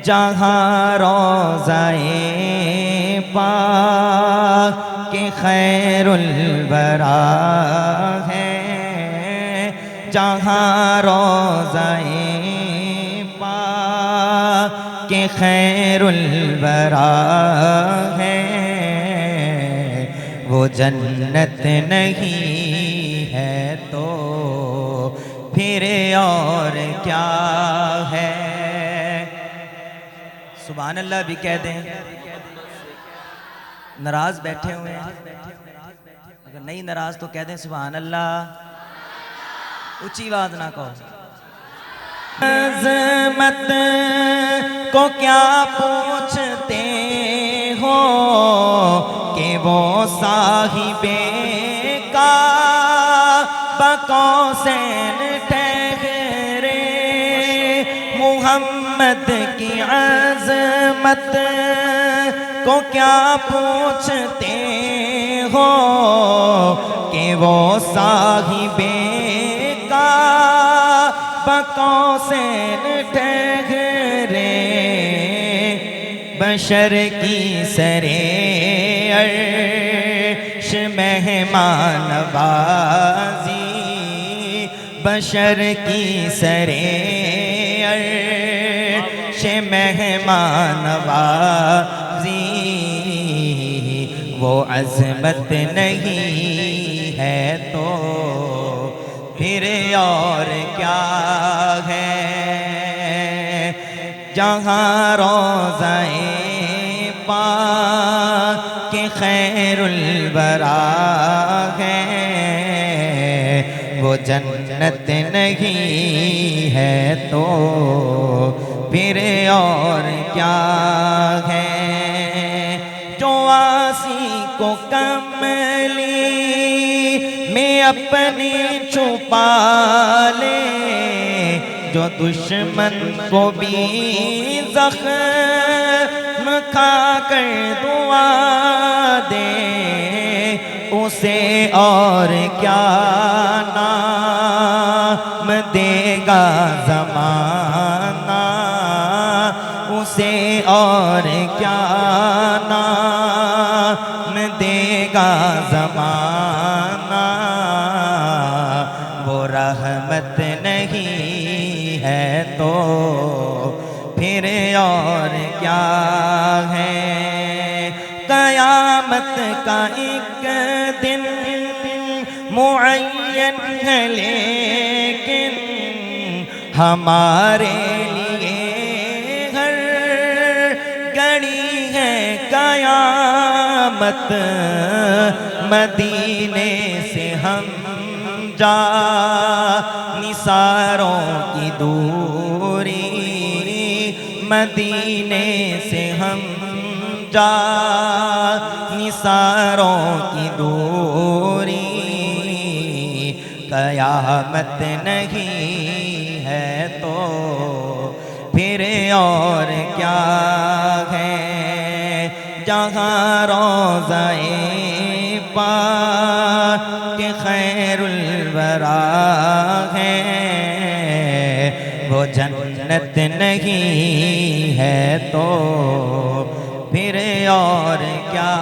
جہاں روضہ پاک کے خیر الورا ہے، جہاں روضہ پاک کے خیر الورا ہے، وہ جنت نہیں ہے تو پھر اور کیا ہے؟ سبحان اللہ بھی کہہ دیں۔ ناراض بیٹھے ہوئے ہیں، اگر نہیں ناراض تو کہہ دیں سبحان اللہ، اونچی آواز نہ کہو۔ عظمت کو کیا پوچھتے ہو کہ وہ صاحب کعبہ قوسین ٹھہرے، محمد کی عظمت کو کیا پوچھتے ہو کہ وہ صاحب کعبہ قوسین ٹھہرے، بشر کی سرے عرش مہمان نوازی، بشر کی سرے عرش مہمان نوازی، وہ عظمت نہیں ہے تو پھر اور کیا ہے؟ جہاں روضہ پاک کے خیر الورا ہے، وہ جنت نہیں ہے تو پھر اور کیا ہے؟ جو آسی کو کملی میں اپنی چھپا لے، جو دشمن کو بھی زخم کھا کر دعا دے، اسے اور کیا نام دے گا زمانہ، اسے اور کیا نام دے گا زمانہ، وہ رحمت نہیں ہے تو پھر اور کیا ہے؟ قیامت کا ایک دن معین ہے لیکن ہمارے لیے ہر گھڑی ہے قیامت، مدینے سے ہم جا نثاروں کی دوری، مدینے سے ہم جا نثاروں کی دوری، قیامت نہیں ہے تو پھر اور کیا ہے؟ جہاں روضہ پاک کے خیر الورا ہے، وہ جنت نہیں ہے تو پھر اور کیا